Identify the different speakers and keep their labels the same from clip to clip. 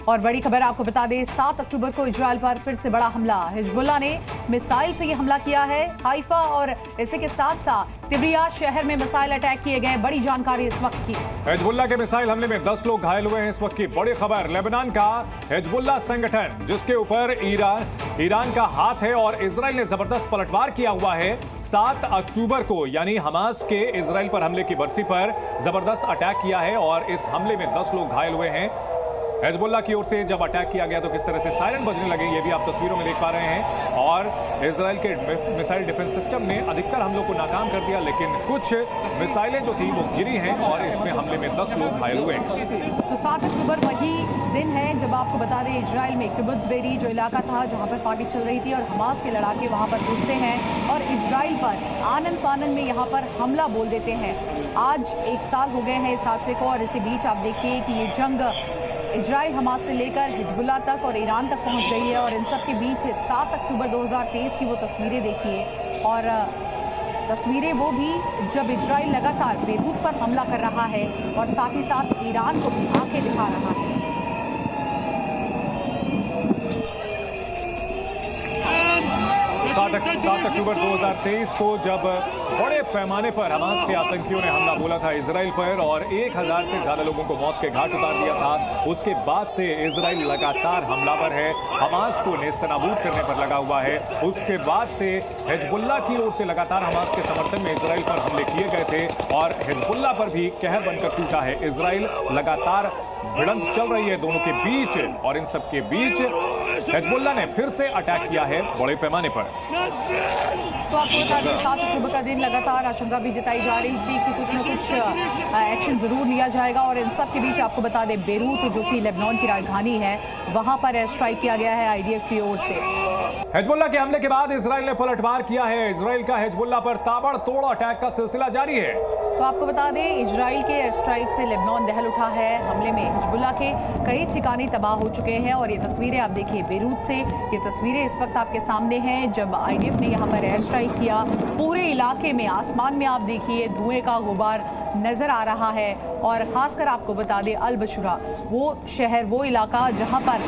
Speaker 1: और बड़ी खबर आपको बता दें, 7 अक्टूबर को इजराइल पर फिर से बड़ा हमला। हिजबुल्लाह ने मिसाइल से ये हमला किया है। हाइफा और इसी के साथ साथ तिब्रिया शहर में मिसाइल अटैक किए गए। बड़ी जानकारी इस वक्त की।
Speaker 2: हिजबुल्लाह के मिसाइल हमले में 10 लोग घायल हुए हैं। इस वक्त की बड़ी खबर, लेबनान का हिजबुल्लाह संगठन जिसके ऊपर ईरान का हाथ है और इजराइल ने जबरदस्त पलटवार किया हुआ है, 7 अक्टूबर को यानी हमास के इजराइल पर हमले की बरसी पर जबरदस्त अटैक किया है और इस हमले में 10 लोग घायल हुए हैं। हिजबुल्लाह की ओर से जब अटैक किया गया तो किस तरह से सायरन बजने लगे, ये भी आप तस्वीरों में देख पा रहे हैं। और इजराइल के मिसाइल डिफेंस सिस्टम ने अधिकतर हमलों को नाकाम कर दिया, लेकिन कुछ मिसाइलें जो थी वो गिरी हैं और इसमें हमले में 10 लोग घायल हुए हैं।
Speaker 1: तो 7 अक्टूबर वही दिन है जब आपको बता दें, इजराइल में किबुत्ज बेरी जो इलाका था जहां पर पार्टी चल रही थी और हमास के लड़ाके वहां पर घुसते हैं और इजराइल पर आनन फानन में यहां पर हमला बोल देते हैं। आज 1 साल हो गए हैं इस हादसे को और इसी बीच आप देखिए कि ये जंग इजराइल हमास से लेकर हिजबुल्लाह तक और ईरान तक पहुंच गई है। और इन सब के बीच 7 अक्टूबर 2023 की वो तस्वीरें देखिए और तस्वीरें वो भी जब इजराइल लगातार बेरूत पर हमला कर रहा है और साथ ही साथ ईरान को भी आंखें दिखा रहा है।
Speaker 2: 7 अक्टूबर 2023 को जब बड़े पैमाने पर हमास के आतंकियों ने हमला बोला था इजराइल पर और 1000 से ज्यादा लोगों को मौत के घाट उतार दिया था, उसके बाद से इजराइल लगातार हमलावर है, हमास को नेस्तनाबूद करने पर लगा हुआ है। उसके बाद से हिजबुल्लाह की ओर से लगातार हमास के समर्थन में इजराइल पर हमले किए गए थे और हिजबुल्लाह पर भी कहर बनकर टूटा है। इजराइल लगातार भिड़ंत चल रही है दोनों के बीच और इन सब के बीच हिजबुल्लाह ने फिर से अटैक किया है बड़े पैमाने पर।
Speaker 1: तो आपको बता दें, 7 अक्टूबर का दिन लगातार आशंका भी जताई जा रही थी कि कुछ न कुछ एक्शन जरूर लिया जाएगा और इन सब के बीच आपको बता दें, बेरूत जो कि लेबनान की राजधानी है वहां पर एयर स्ट्राइक किया गया है आईडीएफ की ओर से।
Speaker 2: हिजबुल्लाह के हमले के बाद इजराइल ने पलटवार किया है। इजराइल का हिजबुल्लाह पर ताबड़तोड़ अटैक का सिलसिला जारी है।
Speaker 1: तो आपको बता दें, इजराइल के एयर स्ट्राइक से लेबनान दहल उठा है। हमले में हिजबुल्लाह के कई ठिकाने तबाह हो चुके हैं और ये तस्वीरें आप देखिए बेरूत से, ये तस्वीरें इस वक्त आपके सामने हैं जब आईडीएफ ने यहाँ पर एयर स्ट्राइक किया। पूरे इलाके में आसमान में आप देखिए धुएं का गुबार नजर आ रहा है और खासकर आपको बता दें अलबशुरा वो शहर, वो इलाका जहाँ पर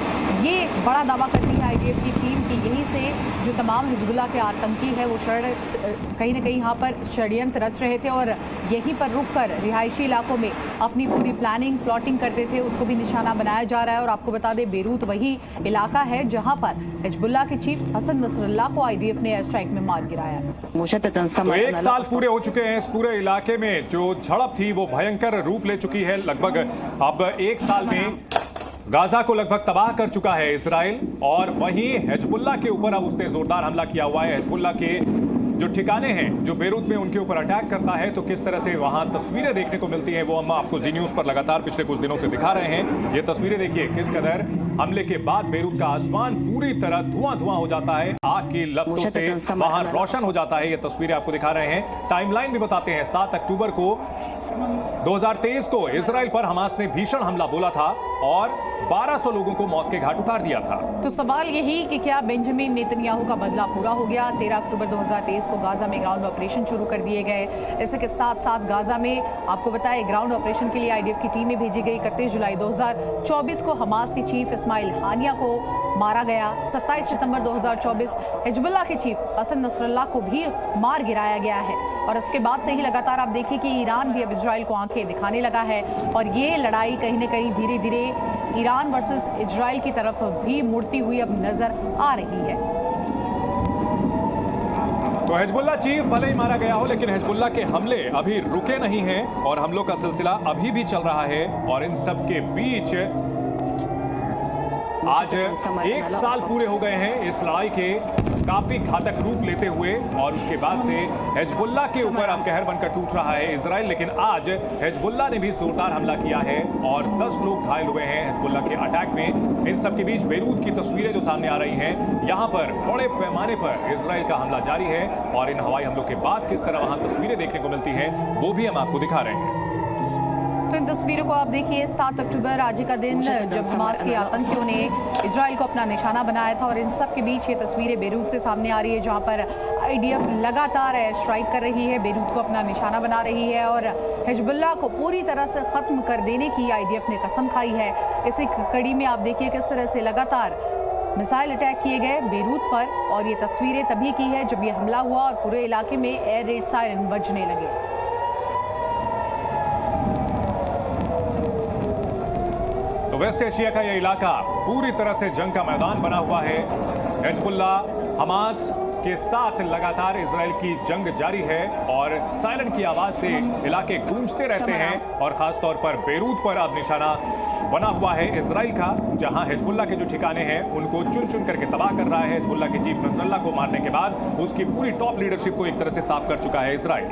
Speaker 1: ये बड़ा दावा करती है आईडीएफ की टीम कि यहीं से जो तमाम हिजबुल्लाह के आतंकी है वो कहीं ना कहीं यहाँ पर षड्यंत्र रच रहे थे और यहीं पर रुककर रिहायशी इलाकों में अपनी पूरी प्लानिंग प्लॉटिंग करते थे, उसको भी निशाना बनाया जा रहा है। और आपको बता दें, बेरूत वही इलाका है जहां पर हिजबुल्लाह के चीफ हसन नसरुल्लाह को आईडीएफ ने एयर स्ट्राइक में मार गिराया।
Speaker 2: तो 1 साल पूरे हो चुके हैं इस पूरे इलाके में। जो झड़प थी वो भयंकर रूप ले चुकी है। लगभग अब 1 साल में गाजा को लगभग तबाह कर चुका है इजराइल और वहीं हिजबुल्लाह के ऊपर अब उसने जोरदार हमला किया हुआ है। हिजबुल्लाह के जो ठिकाने हैं जो बेरूत में उनके ऊपर अटैक करता है तो किस तरह से वहां तस्वीरें देखने को मिलती हैं वो हम आपको जी न्यूज पर लगातार पिछले कुछ दिनों से दिखा रहे हैं। ये तस्वीरें देखिए किस कदर हमले के बाद बेरूत का आसमान पूरी तरह धुआं हो जाता है, आग की लपटों से वहां रोशन हो जाता है। ये तस्वीरें आपको दिखा रहे हैं। टाइमलाइन भी बताते हैं, 7 अक्टूबर को 2023 को इजराइल पर हमास ने भीषण हमला बोला था और 1200 लोगों को मौत के घाट उतार दिया था।
Speaker 1: तो सवाल यही कि क्या बेंजामिन नेतन्याहू का बदला पूरा हो गया। 13 अक्टूबर 2023 को गाजा में ग्राउंड ऑपरेशन शुरू कर दिए गए। इसी के साथ साथ गाजा में आपको बताएं ग्राउंड ऑपरेशन के लिए आईडीएफ की टीमें भेजी गई। 31 जुलाई 2024 को हमास के चीफ इस्माइल हानिया को मारा गया। 27 सितंबर 2024 हिजबुल्लाह के चीफ हसन नसरुल्लाह को भी मार गिराया गया है। और इसके बाद से ही लगातार आप देखिए कि ईरान भी अब इजराइल को आंखें दिखाने लगा है और ये लड़ाई कहीं ना कहीं धीरे धीरे ईरान वर्सेस इजराइल की तरफ भी मुड़ती हुई अब नजर आ रही है।
Speaker 2: तो हिजबुल्लाह चीफ भले ही मारा गया हो लेकिन हिजबुल्लाह के हमले अभी रुके नहीं हैं और हमलों का सिलसिला अभी भी चल रहा है। और इन सब के बीच आज 1 साल पूरे हो गए हैं इस लड़ाई के काफी घातक रूप लेते हुए और उसके बाद से हिजबुल्लाह के ऊपर अब कहर बनकर टूट रहा है इजराइल। लेकिन आज हिजबुल्लाह ने भी जोरदार हमला किया है और 10 लोग घायल हुए हैं हिजबुल्लाह के अटैक में। इन सब के बीच बेरूत की तस्वीरें जो सामने आ रही हैं, यहाँ पर बड़े पैमाने पर इजराइल का हमला जारी है और इन हवाई हमलों के बाद किस तरह वहां तस्वीरें देखने को मिलती हैं वो भी हम आपको दिखा रहे हैं।
Speaker 1: तो इन तस्वीरों को आप देखिए, 7 अक्टूबर आज ही का दिन जब हमास के आतंकियों ने इजराइल को अपना निशाना बनाया था, और इन सब के बीच ये तस्वीरें बेरूत से सामने आ रही है, जहां पर आईडीएफ लगातार एयर स्ट्राइक कर रही है, बेरूत को अपना निशाना बना रही है और हिजबुल्लाह को पूरी तरह से खत्म कर देने की आईडीएफ ने कसम खाई है। इसी कड़ी में आप देखिए किस तरह से लगातार मिसाइल अटैक किए गए बेरूत पर, और ये तस्वीरें तभी की है जब ये हमला हुआ और पूरे इलाके में एयर रेड सायरन बजने लगे।
Speaker 2: तो वेस्ट एशिया का यह इलाका पूरी तरह से जंग का मैदान बना हुआ है। हिजबुल्लाह हमास के साथ लगातार इजराइल की जंग जारी है और सायरन की आवाज से इलाके गूंजते रहते हैं, और खासतौर पर बेरूत पर अब निशाना बना हुआ है इजराइल का, जहां हिजबुल्लाह के जो ठिकाने हैं उनको चुन चुन करके तबाह कर रहा है। हिजबुल्लाह के चीफ नसरल्लाह को मारने के बाद उसकी पूरी टॉप लीडरशिप को एक तरह से साफ कर चुका है इजराइल।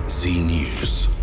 Speaker 3: Z News.